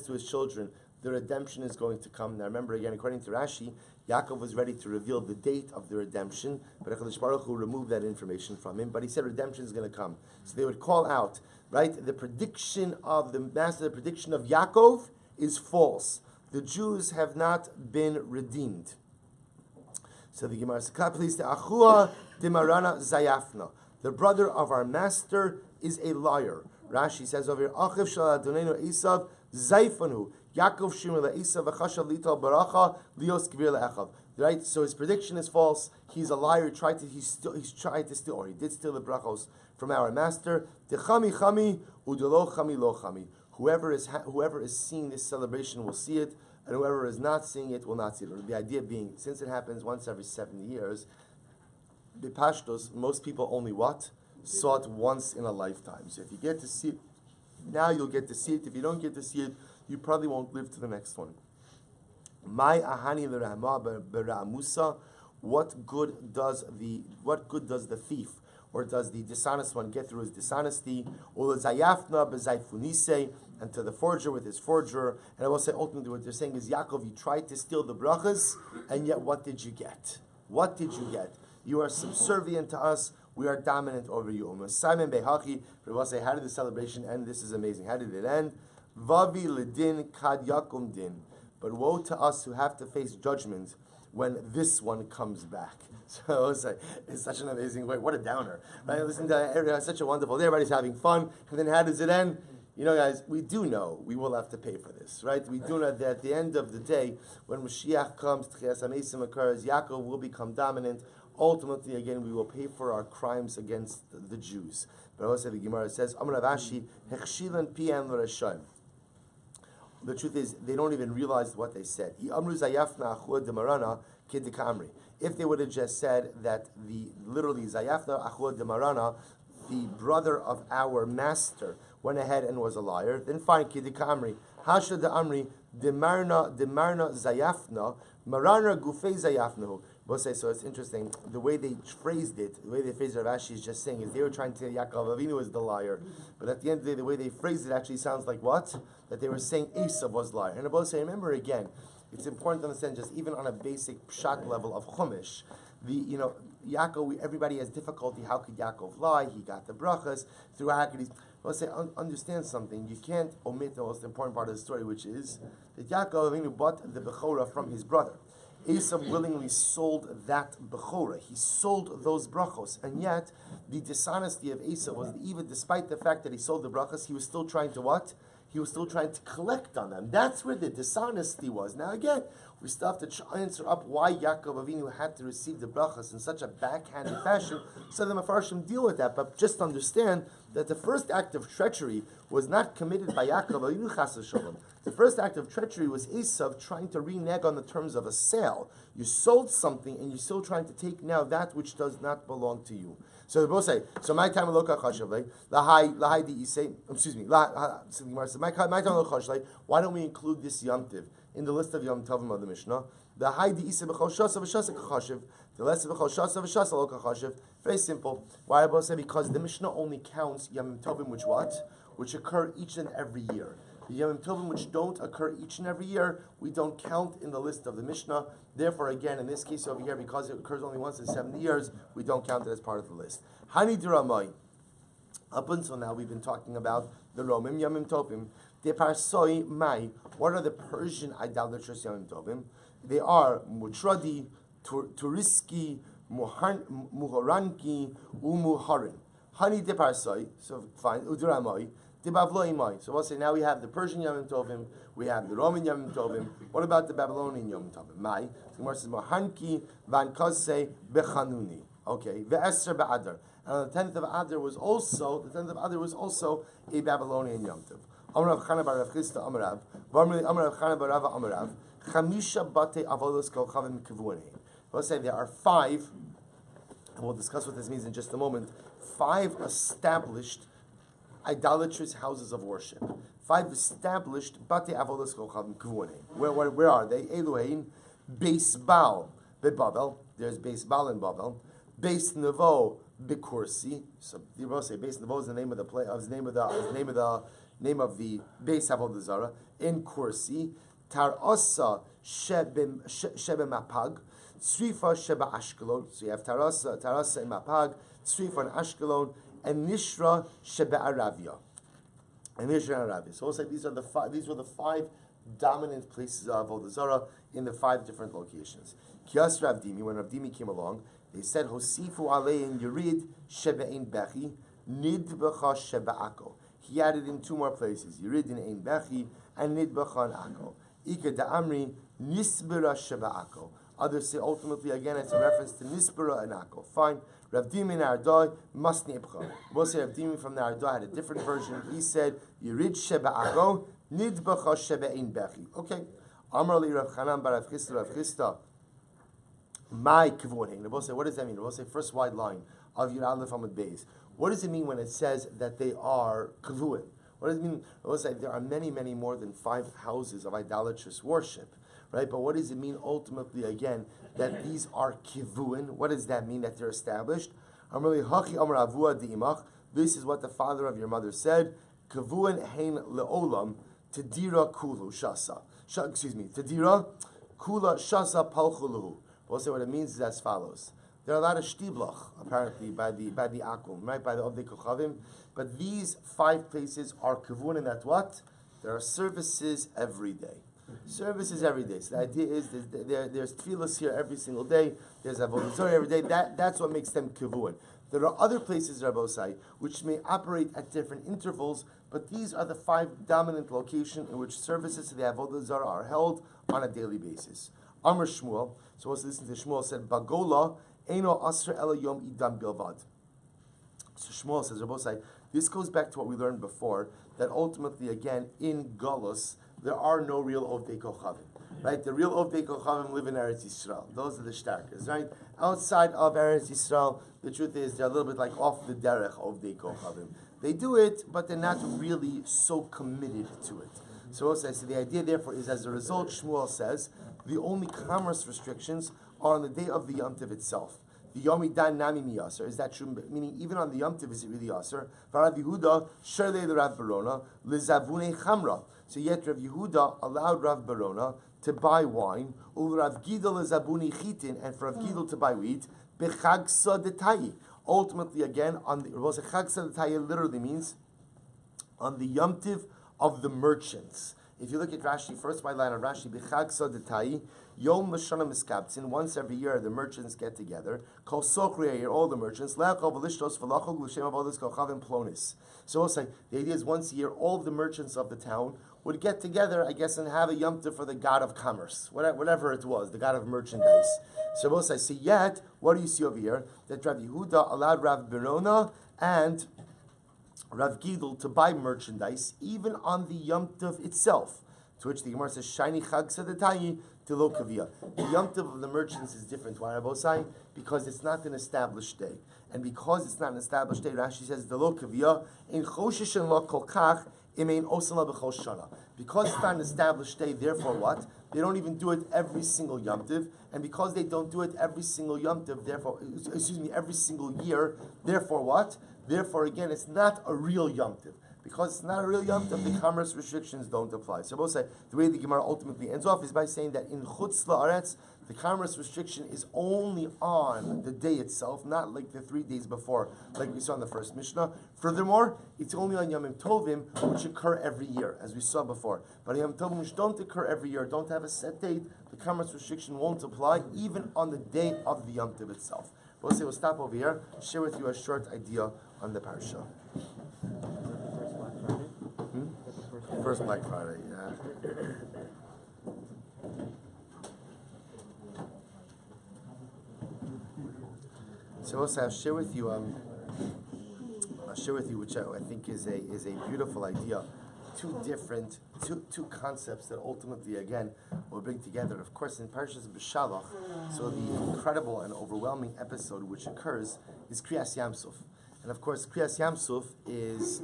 to his children, the redemption is going to come. Now remember again, according to Rashi, Yaakov was ready to reveal the date of the redemption, but HaKadosh Baruch Hu removed that information from him. But he said redemption is going to come. So they would call out, right? The prediction of the master, the prediction of Yaakov is false. The Jews have not been redeemed. So the Gemara says, please, the Achua Dimarana Zayafna. The brother of our master is a liar. Rashi says over here, Achiv Shal Adonenu Esav Zayfanu. Yaakov Shimon Esav V'chashav Lital Baracha Lios Kvir Le'echav. Right? So his prediction is false. He's a liar. He tried to steal, or he did steal the brachos from our master. Techami Chami Udelo Chami Lo Chami. Whoever is seeing this celebration will see it, and whoever is not seeing it will not see it. The idea being, since it happens once every 70 years, the Pashtos, most people only saw it once in a lifetime. So if you get to see it, now you'll get to see it. If you don't get to see it, you probably won't live to the next one. My ahani l'rahma b'ra'musa. What good does the thief or does the dishonest one get through his dishonesty? Ulazayafna b'zayfunise, and to the forger with his forger. And I will say ultimately what they're saying is, Yaakov, you tried to steal the brachas, and yet what did you get? What did you get? You are subservient to us. We are dominant over you. Simon Behachi, we will say, how did the celebration end? This is amazing. How did it end? Vavi ledin kad yakum din. But woe to us who have to face judgment when this one comes back. So it's such an amazing way. What a downer. Right? Listen to everyone, such a wonderful day. Everybody's having fun. And then how does it end? You know, guys, we do know we will have to pay for this, right? We do know that at the end of the day, when Mashiach comes, Tchias HaMesim occurs, Yaakov will become dominant. Ultimately, again, we will pay for our crimes against the Jews. But also the Gemara says, Amar Ravashi, Hechshilan pian l'rashaim. The truth is, they don't even realize what they said. If they would have just said that literally Zayafna Achua Demarana, the brother of our master, went ahead and was a liar, then fine, Kidika Amri. Hasha de Amri, Demarna Zayafna, Marana Gufei Zayafnahu. So it's interesting, the way they phrased it, Ravashi is just saying is they were trying to say Yaakov Avinu was the liar. But at the end of the day, the way they phrased it actually sounds like what? That they were saying Esav was liar. And I say, remember again, it's important to understand just even on a basic pshat level of Chumash, Yaakov, everybody has difficulty. How could Yaakov lie? He got the brachas through Hakadis. I'll say, understand something. You can't omit the most important part of the story, which is that Yaakov Avinu bought the Bechorah from his brother. Esav willingly sold that Bechorah. He sold those brachos. And yet, the dishonesty of Esav was that even despite the fact that he sold the brachos, he was still trying to what? He was still trying to collect on them. That's where the dishonesty was. Now again, we still have to answer up why Yaakov Avinu had to receive the brachas in such a backhanded fashion. So the Mefarshim deal with that. But just understand that the first act of treachery was not committed by Yaakov Avinu chas v'sholom. The first act of treachery was Esav trying to renege on the terms of a sale. You sold something and you're still trying to take now that which does not belong to you. So they both say, so my time loka chashavle, lahai di isay, excuse me, my time loka chashavle, why don't we include this Yom Tiv in the list of Yom Tovim of the Mishnah? The high di isay b'chol shasa v'shasa kachashiv, the less b'chol shasa v'shasa lo kachashiv. Very simple. Why I both say? Because the Mishnah only counts Yom Tovim which occur each and every year. The Yom Tovim which don't occur each and every year, we don't count in the list of the Mishnah. Therefore, again, in this case over here, because it occurs only once in 70 years, we don't count it as part of the list. Hani Diramai. Up until now, we've been talking about the Romim Yom Tovim. De Parsoi Mai. What are the Persian idolatrous Yom Tovim? They are Mutradi, Turiski, Muhoranki, Umuharin. Hani De Parsoi. So fine. Uduramai. So we'll say now we have the Persian Yom Tovim, we have the Roman Yom Tovim. What about the Babylonian Yom Tovim? Mai. The Gemara says Mahanki van Kase bechanuni. Okay, ve'eser ba'adar. And on the 10th of Adar was also a Babylonian Yom Tov. Amrav Chana bar Rav Chisda Amrav, Amrav Chana bar Rava Amrav, Chamisha bate avodos kochavim kivuanein. Let's say there are 5, and we'll discuss what this means in just a moment. 5 established idolatrous houses of worship. 5 established bate avodos kochavim kivuanein. Where are they? Elohein, Beis Baal beBavel. There's Beis Baal in Bavel. Beis Nevo beKursi. So you will say Beis Nevo is the name of the play. Name of the Beis Avoda Zara in Kursi. Tarasa Shebe Mapag. Tzrifa Sheba Ashkelon. So you have Tarasa in Mapag, Tzrifa in Ashkelon, and Nishra Shebe Aravia. So we'll say these were the 5 dominant places of Avoda Zara in the 5 different locations. Kias Rav Dimi, when Rav Dimi came along, they said, Hosifu Alein Yerid Shebe'in Bechi, Nidbecha Shebe'ako. He added in 2 more places, Yerid in Ein Bechi, and Nidbecha and Ako. Ika Da'amri, Nisbera Shebe'ako. Others say ultimately, again, it's a reference to Nisbera and Ako. Fine. Rav Dimi Nardoi, Masnibcha. We'll say Rav Dimi from Nardoi had a different version. He said, Yerid Shebe'ako, Nidbecha Shebe'in Bechi. Okay. Amrali Rav Chanan bar Rav Chisda, my kivuanein. We'll say, what does that mean? We'll say first wide line of Yud Aleph Amud Beis. What does it mean when it says that they are kivuin? What does it mean? We'll say there are many, many more than 5 houses of idolatrous worship, right? But what does it mean ultimately again that these are kivuin? What does that mean that they're established? Amrli hachi amar avua di'imach. This is what the father of your mother said. Kivuin hein leolam tedira kulu shasa. Tedira kula shasa palchuluhu. We'll say what it means is as follows. There are a lot of shtiblach, apparently, by the akum, right, by the Ovdei Kochavim, but these 5 places are kivunim at what? There are services every day. Services every day. So the idea is there's tefillas here every single day, there's avodah zarah every day, that's what makes them kivunim. There are other places, Rabbosai, which may operate at different intervals, but these are the 5 dominant locations in which services to the avodah zarah are held on a daily basis. Amr Shmuel, so let's listen to Shmuel, said, Bagola, Eino Asr Ela Yom Idam Bilvad. So Shmuel says, Rabbosai, this goes back to what we learned before, that ultimately, again, in Galus, there are no real Ovdei Kochavim. Right? The real Ovdei Kochavim live in Eretz Yisrael. Those are the Shtarkers, right? Outside of Eretz Yisrael, the truth is they're a little bit like off the derech Ovdei Kochavim. They do it, but they're not really so committed to it. So the idea, therefore, is as a result, Shmuel says, the only commerce restrictions are on the day of the Yom Tov itself. The Yomi Dan Nami Miyaser. Is that true? Meaning, even on the Yom Tov, is it really Yaser? Rav Yehuda, Sherlei Rav Barona, Lizavune Chamra. So yet Rav Yehuda allowed Rav Barona to buy wine, Rav Gidol Lizabuni Chitin, and for Rav Gidol to buy wheat, Bechag Sadetayi. Ultimately, again, on the Chag Sadetayi literally means on the Yom Tov of the merchants. If you look at Rashi, first white line of Rashi, B'chag Sodetai, Yom Lashana Miskabtzin, once every year the merchants get together, Kol Sochri, all the merchants, Le'achol V'lishtos V'lachol L'Shem Avodas Kochavim Plonis. So it's like, the idea is once a year, all of the merchants of the town would get together, I guess, and have a Yom Tov for the god of commerce, whatever it was, the god of merchandise. So both I see, yet, what do you see over here? That Rav Yehuda allowed Rav Berona and Rav Gidl to buy merchandise even on the Yom Tov itself. To which the Gemara says, Shiny Chag Sadatayi to Lo Kaviyah. The Yom Tov of the merchants is different. Why, Rabosai? Because it's not an established day. And because it's not an established day, Rashi says, the Lo Kaviyah, in Choshesh and Lo Kolkach, Imein Osala B'Chos Shana. Because it's not an established day, therefore what? They don't even do it every single Yom Tov. And because they don't do it every single Yom Tov, therefore, every single year, therefore what? Therefore, again, it's not a real Yom Tov. Because it's not a real Yom Tov, the commerce restrictions don't apply. So both say the way the Gemara ultimately ends off is by saying that in Chutz La'aretz, the commerce restriction is only on the day itself, not like the 3 days before, like we saw in the first Mishnah. Furthermore, it's only on Yom Tovim, which occur every year, as we saw before. But Yom Tovim, which don't occur every year, don't have a set date, the commerce restriction won't apply even on the day of the Yom Tov itself. We'll say we'll stop over here, share with you a short idea on the parasha. First Black Friday, yeah. So also I'll share with you I'll share with you, which I think is a beautiful idea. Two concepts that ultimately, again, will bring together. Of course, in Parshas B'Shalach, so the incredible and overwhelming episode which occurs is Kriyas Yamsuf. And of course, Kriyas Yamsuf is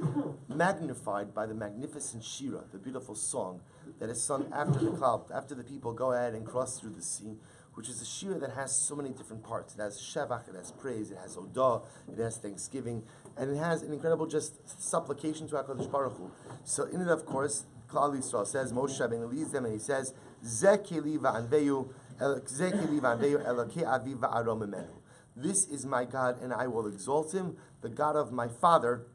magnified by the magnificent Shira, the beautiful song that is sung after the cloud, after the people go ahead and cross through the sea, which is a Shira that has so many different parts. It has Shevach, it has praise, it has Odah, it has thanksgiving, and it has an incredible just supplication to HaKadosh Baruch Hu. So in it, of course, Klal Yisrael says, Moshe Rabbeinu leads them, and he says, Zeh keli va'anveyu elokei avi va'arom imenu. This is my God, and I will exalt him, the God of my father,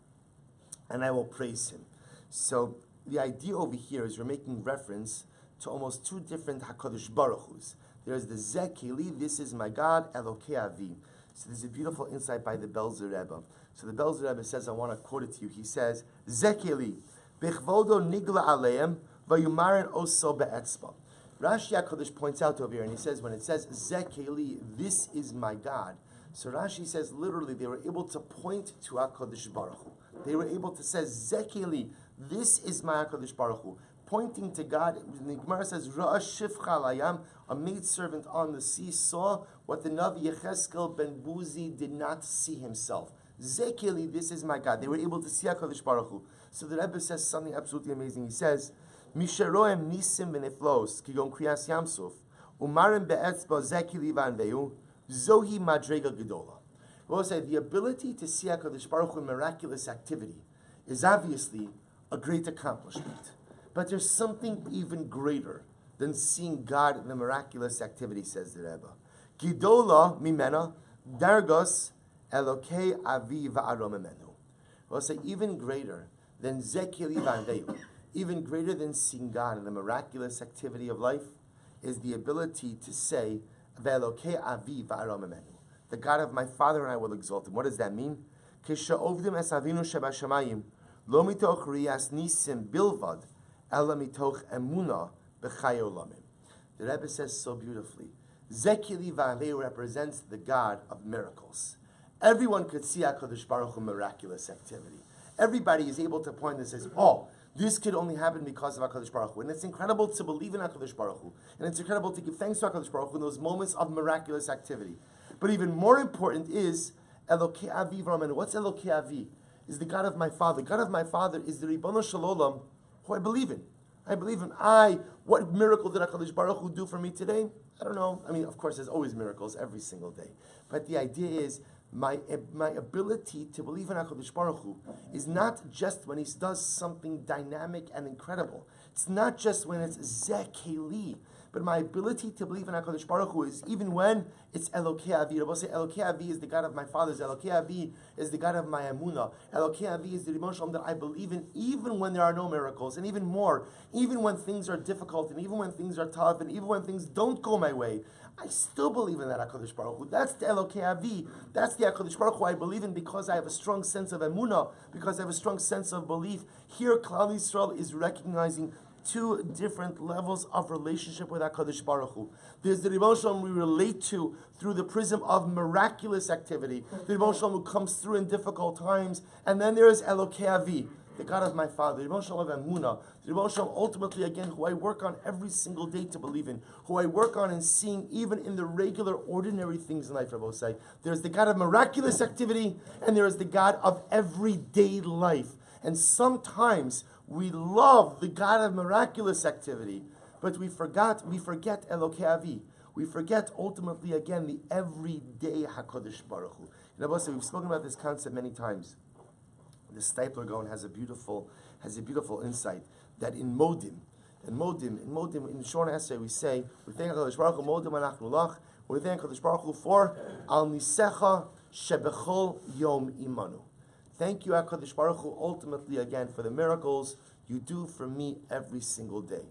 and I will praise him. So the idea over here is we're making reference to almost two different HaKadosh Baruch Hu's. There's the Zeh Keli, this is my God, Elokei Avi. So there's a beautiful insight by the Belzer Rebbe. So the Belzer Rebbe says, I want to quote it to you. He says, Zeh Keli, Bechvodo nigla aleim, vayumaren oso be'etzba. Rashi HaKadosh points out over here, and he says, when it says, Zeh Keli, this is my God. So Rashi says, literally, they were able to point to HaKadosh Baruch Hu. They were able to say, Zeh Keli, this is my HaKadosh Baruch Hu. Pointing to God, the Gemara says, Ra'ah shifcha layam, a maidservant on the sea saw what the Navi Yecheskel ben Buzi did not see himself. Zeh Keli, this is my God. They were able to see HaKadosh Baruch Hu. So the Rebbe says something absolutely amazing. He says, Misharoem nisim v'neflos, kigon kriyas yamsuf, umarim be'etzba zeh keli v'anveyu, zohi madrega gedola. We'll say the ability to see HaKadosh Baruch Hu in miraculous activity is obviously a great accomplishment. But there's something even greater than seeing God in the miraculous activity, says the Rebbe. Gidola mimena dargos elokei avi va'arom imenu. We'll say even greater than Zeh Keli v'anveyu, even greater than seeing God in the miraculous activity of life, is the ability to say ve'elokei avi va'arom imenu, the God of my father, and I will exalt him. What does that mean? Kisha'ovdim es avinu shebashamayim lo mitoch riyas nisim bilvad ela mitoch emuna b'chai olamim. The Rebbe says so beautifully, Zeh Keli v'anveyu represents the God of miracles. Everyone could see HaKadosh Baruch Hu miraculous activity. Everybody is able to point and says, oh, this could only happen because of HaKadosh Baruch Hu. And it's incredible to believe in HaKadosh Baruch Hu. And it's incredible to give thanks to HaKadosh Baruch Hu in those moments of miraculous activity. But even more important is Elokei Avi v'Ramenu. What's Elokei Avi? Is the God of my father. God of my father is the Ribono Shel Olam, who I believe in. I believe in. What miracle did HaKadosh Baruch Hu do for me today? I don't know. I mean, of course, there's always miracles every single day. But the idea is, my ability to believe in HaKadosh Baruch Hu is not just when he does something dynamic and incredible. It's not just when it's Zeh Keli, but my ability to believe in HaKadosh Baruch Hu is even when it's Elokei Avi. Rabbi say Elokei Avi is the God of my fathers. Elokei Avi is the God of my Emunah. Elokei Avi is the Ribono Shel Olam that I believe in, even when there are no miracles, and even more, even when things are difficult, and even when things are tough, and even when things don't go my way. I still believe in that HaKadosh Baruch Hu. That's the Elokei Avi. That's the HaKadosh Baruch Hu I believe in because I have a strong sense of emunah, because I have a strong sense of belief. Here, Klal Yisrael is recognizing two different levels of relationship with HaKadosh Baruch Hu. There's the Ribono Shel Olam we relate to through the prism of miraculous activity, the Ribono Shel Olam who comes through in difficult times, and then there is Elokei Avi, the God of my father, the Ribono Shel Olam of Emunah, the Ribono Shel Olam ultimately, again, who I work on every single day to believe in, who I work on and seeing even in the regular, ordinary things in life, Rabbi say. There's the God of miraculous activity, and there is the God of everyday life. And sometimes we love the God of miraculous activity, but we forget Elokei Avi. We forget ultimately, again, the everyday HaKadosh Baruch Hu. Rabbi say, we've spoken about this concept many times. The Stipler Gaon has a beautiful insight that in Modim, in Shorn Essay we say, we thank HaKadosh Baruch Hu, Modim anachnu lach, we thank HaKadosh Baruch Hu for al nisecha shebechol yom imanu. Thank you, HaKadosh Baruch Hu, ultimately again for the miracles you do for me every single day.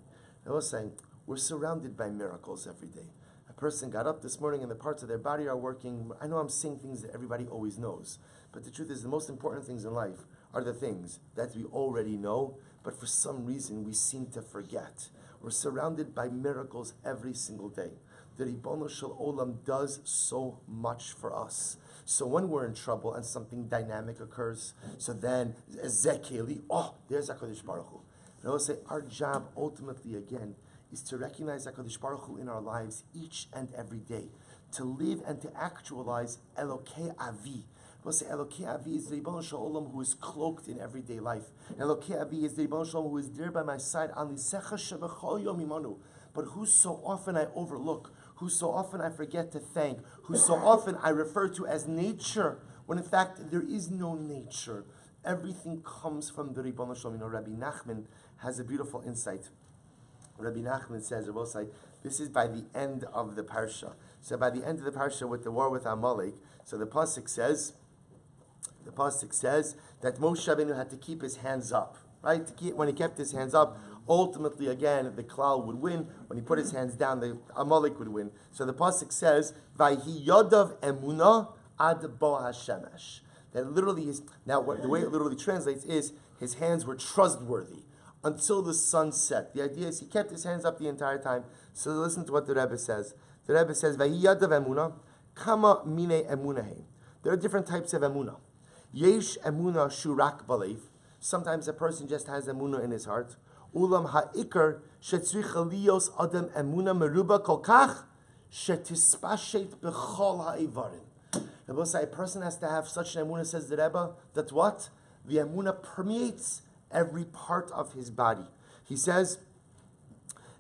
I was saying, we're surrounded by miracles every day. A person got up this morning and the parts of their body are working. I know I'm saying things that everybody always knows, but the truth is the most important things in life are the things that we already know, but for some reason we seem to forget. We're surrounded by miracles every single day. The Ribono Shel Olam does so much for us. So when we're in trouble and something dynamic occurs, so then, Zekeli, there's HaKadosh Baruch Hu. And I will say, our job ultimately, again, is to recognize HaKadosh Baruch Hu in our lives each and every day, to live and to actualize Elokei Avi. We'll say Elokei Avi is the Ribono Shel Olam who is cloaked in everyday life. Elokei Avi is the Ribono Shel Olam who is there by my side, but who so often I overlook, who so often I forget to thank, who so often I refer to as nature, when in fact there is no nature. Everything comes from the Ribono Shel Olam. Rabbi Nachman has a beautiful insight. Rabbi Nachman says, this is by the end of the parsha. So by the end of the parsha with the war with Amalek, so the pasuk says that Moshe Rabbeinu had to keep his hands up, right? When he kept his hands up, ultimately again the Klal would win. When he put his hands down, the Amalek would win. So the pasuk says, "Vayhi yodav emuna ad bo hashemesh." That literally is the way it literally translates is his hands were trustworthy until the sun set. The idea is he kept his hands up the entire time. So listen to what the Rebbe says. The Rebbe says, "Vayhi yodav emuna kama mine emunahe." There are different types of emuna. Yesh emuna shurak balev. Sometimes a person just has emuna in his heart. Ulam ha'ikar shetzricha liyos adam emuna meruba kol kach shetispashet b'chol ha'ivarim. The Rebbe says a person has to have such an emuna, says the Rebbe, that what? The emuna permeates every part of his body. He says,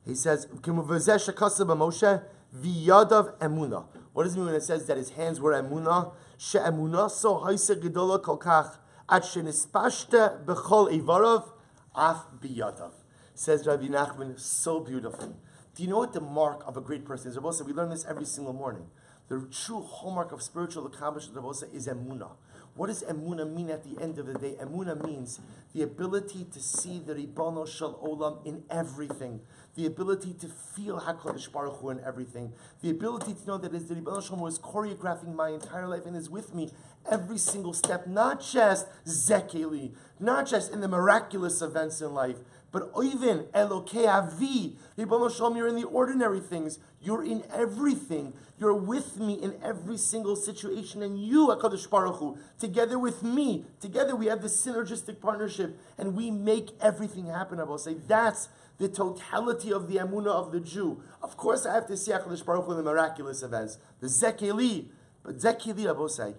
Kimuvazeh shekasa b'Moshe v'yadav emuna. What does it mean when it says that his hands were emuna? She'emuna so haisa gedola kol kach at shenispashte b'chol ivarav af biyadav. Says Rabbi Nachman, so beautiful. Do you know what the mark of a great person is? Rabbi said, we learn this every single morning. The true hallmark of spiritual accomplishment, Rabbi said, is emunah. What does emunah mean at the end of the day? Emunah means the ability to see the Ribono Shel Olam in everything. The ability to feel HaKadosh Baruch Hu in everything. The ability to know that as the Ribono Shel Olam is choreographing my entire life and is with me every single step, not just zekeli, not just in the miraculous events in life, but even Elokei Avi, Ribono Shel Olam, you're in the ordinary things. You're in everything. You're with me in every single situation. And you, HaKadosh Baruch Hu, together with me, together we have this synergistic partnership, and we make everything happen. I will say that's the totality of the emunah of the Jew. Of course, I have to see HaKadosh Baruch Hu in the miraculous events, the zekeli. But zekeli, I will say,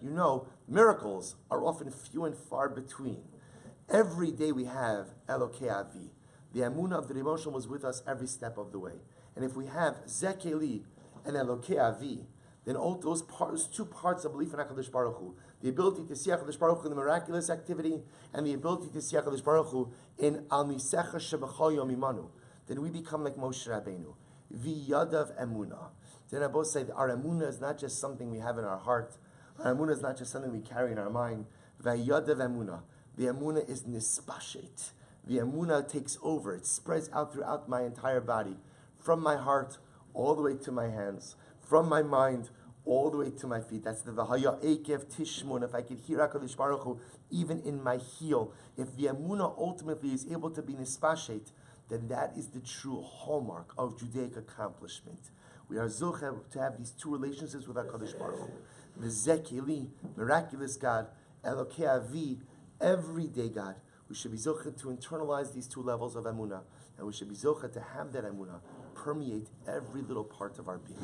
miracles are often few and far between. Every day we have Elokei Avi. The emunah of the Ribono Shel Olam was with us every step of the way. And if we have Zekeli and Elokei Avi, then all those two parts of belief in HaKadosh Baruch Hu, the ability to see HaKadosh Baruch Hu in the miraculous activity, and the ability to see HaKadosh Baruch Hu in Al Nisecha Shebechol Yom Imanu, then we become like Moshe Rabbeinu. V'yadav emunah. Then I both say that our emunah is not just something we have in our heart. Our emunah is not just something we carry in our mind. V'yadav emunah. The emunah is nispashet. The emunah takes over. It spreads out throughout my entire body, from my heart all the way to my hands, from my mind all the way to my feet. That's the V'haya Ekev Tishmun. If I could hear HaKadosh Baruch Hu even in my heel, if the emunah ultimately is able to be nispashet, then that is the true hallmark of Judaic accomplishment. We are zocher to have these two relationships with HaKadosh Baruch Hu. The Zekeli, miraculous God, Elokei Avi, everyday God. We should be zocher to internalize these two levels of emunah, and we should be zocher to have that emunah permeate every little part of our being.